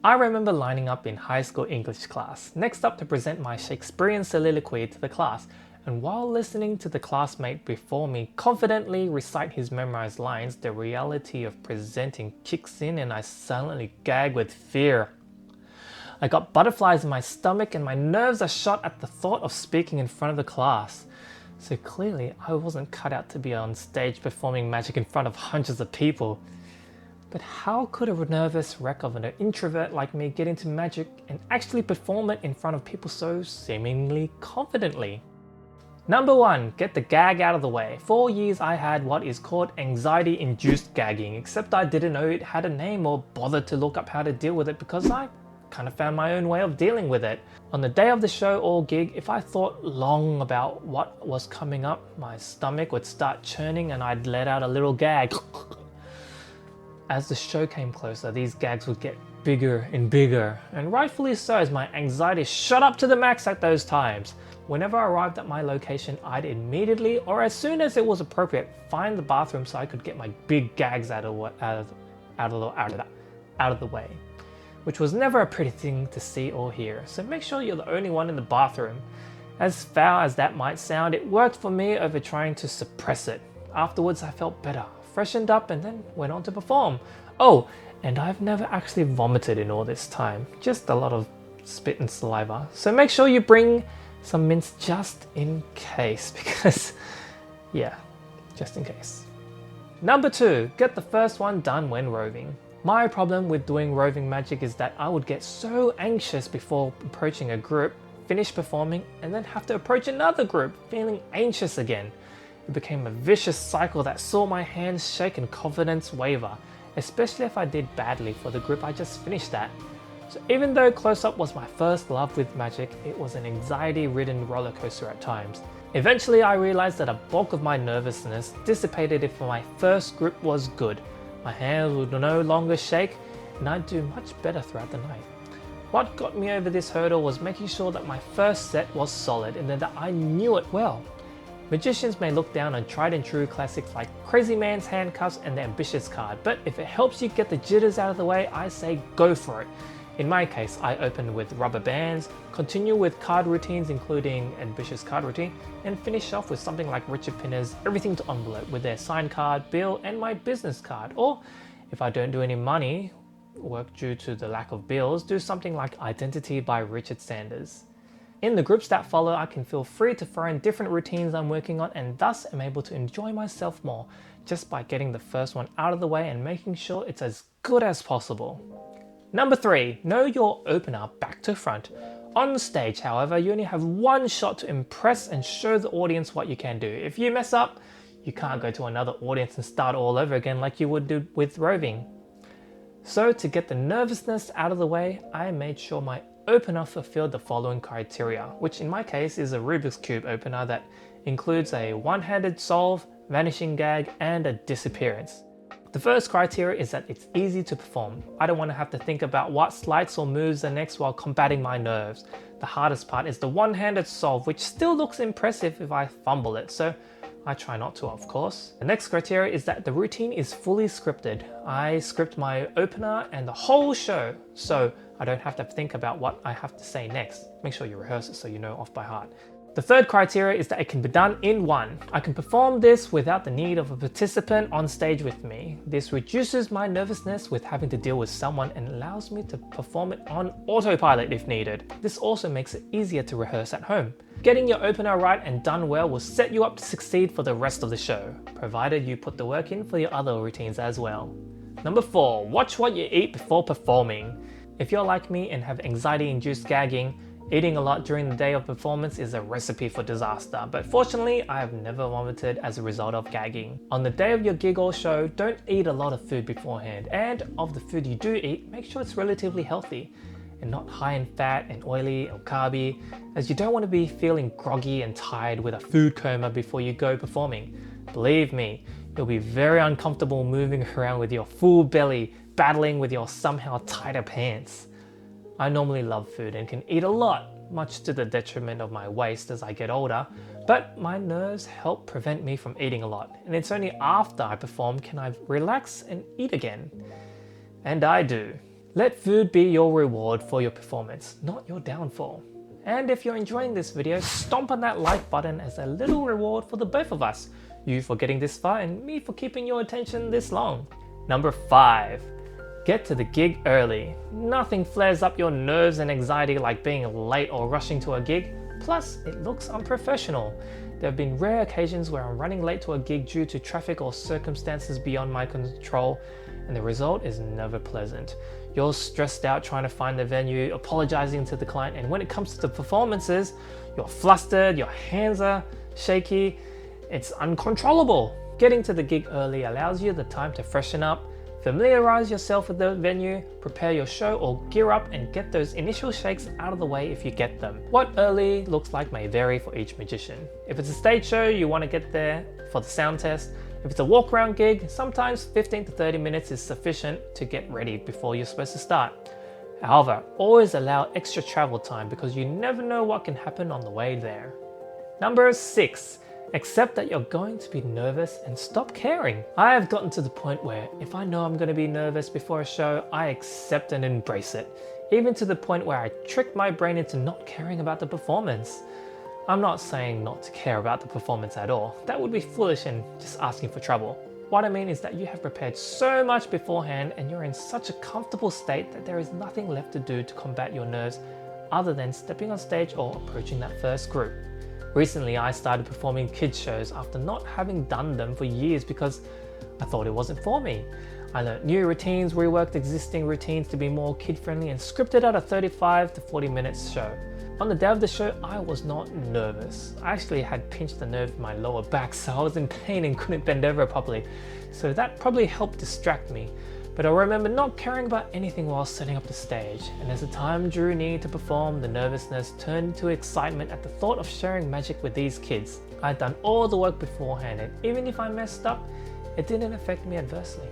I remember lining up in high school English class, next up to present my Shakespearean soliloquy to the class, and while listening to the classmate before me confidently recite his memorized lines, the reality of presenting kicks in and I silently gag with fear. I got butterflies in my stomach and my nerves are shot at the thought of speaking in front of the class. So clearly I wasn't cut out to be on stage performing magic in front of hundreds of people. But how could a nervous wreck of an introvert like me get into magic and actually perform it in front of people so seemingly confidently? Number 1, get the gag out of the way. For years I had what is called anxiety-induced gagging, except I didn't know it had a name or bothered to look up how to deal with it because I kind of found my own way of dealing with it. On the day of the show or gig, if I thought long about what was coming up, my stomach would start churning and I'd let out a little gag. As the show came closer, these gags would get bigger and bigger, and rightfully so as my anxiety shot up to the max at those times. Whenever I arrived at my location, I'd immediately, or as soon as it was appropriate, find the bathroom so I could get my big gags out of the way, which was never a pretty thing to see or hear, so make sure you're the only one in the bathroom. As foul as that might sound, it worked for me over trying to suppress it. Afterwards, I felt better, freshened up, and then went on to perform. Oh, and I've never actually vomited in all this time, just a lot of spit and saliva. So make sure you bring some mints just in case, because yeah, just in case. Number 2, get the first one done when roving. My problem with doing roving magic is that I would get so anxious before approaching a group, finish performing, and then have to approach another group, feeling anxious again. It became a vicious cycle that saw my hands shake and confidence waver, especially if I did badly for the group I just finished at. So even though close-up was my first love with magic, it was an anxiety-ridden roller coaster at times. Eventually I realized that a bulk of my nervousness dissipated if my first grip was good. My hands would no longer shake and I'd do much better throughout the night. What got me over this hurdle was making sure that my first set was solid and that I knew it well. Magicians may look down on tried and true classics like Crazy Man's Handcuffs and the Ambitious card, but if it helps you get the jitters out of the way, I say go for it. In my case, I open with rubber bands, continue with card routines including Ambitious card routine, and finish off with something like Richard Pinner's Everything to Envelope with their signed card, bill, and my business card. Or if I don't do any money work due to the lack of bills, do something like Identity by Richard Sanders. In the groups that follow, I can feel free to throw in different routines I'm working on and thus am able to enjoy myself more just by getting the first one out of the way and making sure it's as good as possible. Number 3, know your opener back to front. On stage, however, you only have one shot to impress and show the audience what you can do. If you mess up, you can't go to another audience and start all over again like you would do with roving. So to get the nervousness out of the way, I made sure my opener fulfilled the following criteria, which in my case is a Rubik's Cube opener that includes a one-handed solve, vanishing gag, and a disappearance. The first criteria is that it's easy to perform. I don't want to have to think about what sleights or moves are next while combating my nerves. The hardest part is the one-handed solve, which still looks impressive if I fumble it, so I try not to, of course. The next criteria is that the routine is fully scripted. I script my opener and the whole show, so I don't have to think about what I have to say next. Make sure you rehearse it so you know off by heart. The third criteria is that it can be done in one. I can perform this without the need of a participant on stage with me. This reduces my nervousness with having to deal with someone and allows me to perform it on autopilot if needed. This also makes it easier to rehearse at home. Getting your opener right and done well will set you up to succeed for the rest of the show, provided you put the work in for your other routines as well. Number 4, watch what you eat before performing. If you're like me and have anxiety-induced gagging, eating a lot during the day of performance is a recipe for disaster, but fortunately I have never vomited as a result of gagging. On the day of your gig or show, don't eat a lot of food beforehand, and of the food you do eat, make sure it's relatively healthy and not high in fat and oily or carby, as you don't want to be feeling groggy and tired with a food coma before you go performing. Believe me, you'll be very uncomfortable moving around with your full belly, battling with your somehow tighter pants. I normally love food and can eat a lot, much to the detriment of my waist as I get older, but my nerves help prevent me from eating a lot, and it's only after I perform can I relax and eat again. And I do. Let food be your reward for your performance, not your downfall. And if you're enjoying this video, stomp on that like button as a little reward for the both of us. You for getting this far and me for keeping your attention this long. Number 5. Get to the gig early. Nothing flares up your nerves and anxiety like being late or rushing to a gig. Plus, it looks unprofessional. There have been rare occasions where I'm running late to a gig due to traffic or circumstances beyond my control, and the result is never pleasant. You're stressed out trying to find the venue, apologizing to the client, and when it comes to the performances, you're flustered, your hands are shaky, it's uncontrollable. Getting to the gig early allows you the time to freshen up, familiarize yourself with the venue, prepare your show or gear up and get those initial shakes out of the way if you get them. What early looks like may vary for each magician. If it's a stage show, you want to get there for the sound test. If it's a walk around gig, sometimes 15 to 30 minutes is sufficient to get ready before you're supposed to start. However, always allow extra travel time because you never know what can happen on the way there. Number 6. Accept that you're going to be nervous and stop caring. I have gotten to the point where if I know I'm going to be nervous before a show, I accept and embrace it, even to the point where I trick my brain into not caring about the performance. I'm not saying not to care about the performance at all. That would be foolish and just asking for trouble. What I mean is that you have prepared so much beforehand and you're in such a comfortable state that there is nothing left to do to combat your nerves other than stepping on stage or approaching that first group. Recently, I started performing kids shows after not having done them for years because I thought it wasn't for me. I learned new routines, reworked existing routines to be more kid-friendly and scripted out a 35 to 40 minutes show. On the day of the show, I was not nervous. I actually had pinched the nerve in my lower back, so I was in pain and couldn't bend over properly. So that probably helped distract me. But I remember not caring about anything while setting up the stage, and as the time drew near to perform, the nervousness turned into excitement at the thought of sharing magic with these kids. I had done all the work beforehand, and even if I messed up, it didn't affect me adversely.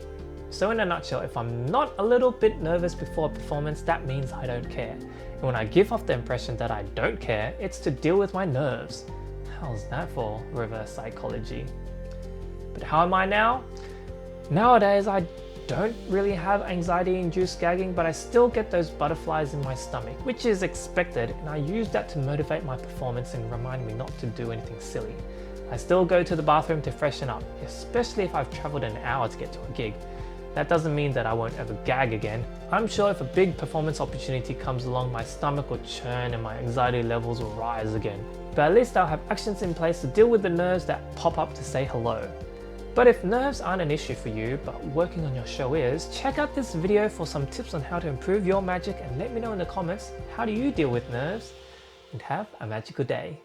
So in a nutshell, if I'm not a little bit nervous before a performance, that means I don't care. And when I give off the impression that I don't care, it's to deal with my nerves. How's that for reverse psychology? But how am I now? Nowadays, I don't really have anxiety-induced gagging, but I still get those butterflies in my stomach, which is expected, and I use that to motivate my performance and remind me not to do anything silly. I still go to the bathroom to freshen up, especially if I've traveled an hour to get to a gig. That doesn't mean that I won't ever gag again. I'm sure if a big performance opportunity comes along, my stomach will churn and my anxiety levels will rise again. But at least I'll have actions in place to deal with the nerves that pop up to say hello. But if nerves aren't an issue for you, but working on your show is, check out this video for some tips on how to improve your magic and let me know in the comments, how do you deal with nerves? And have a magical day.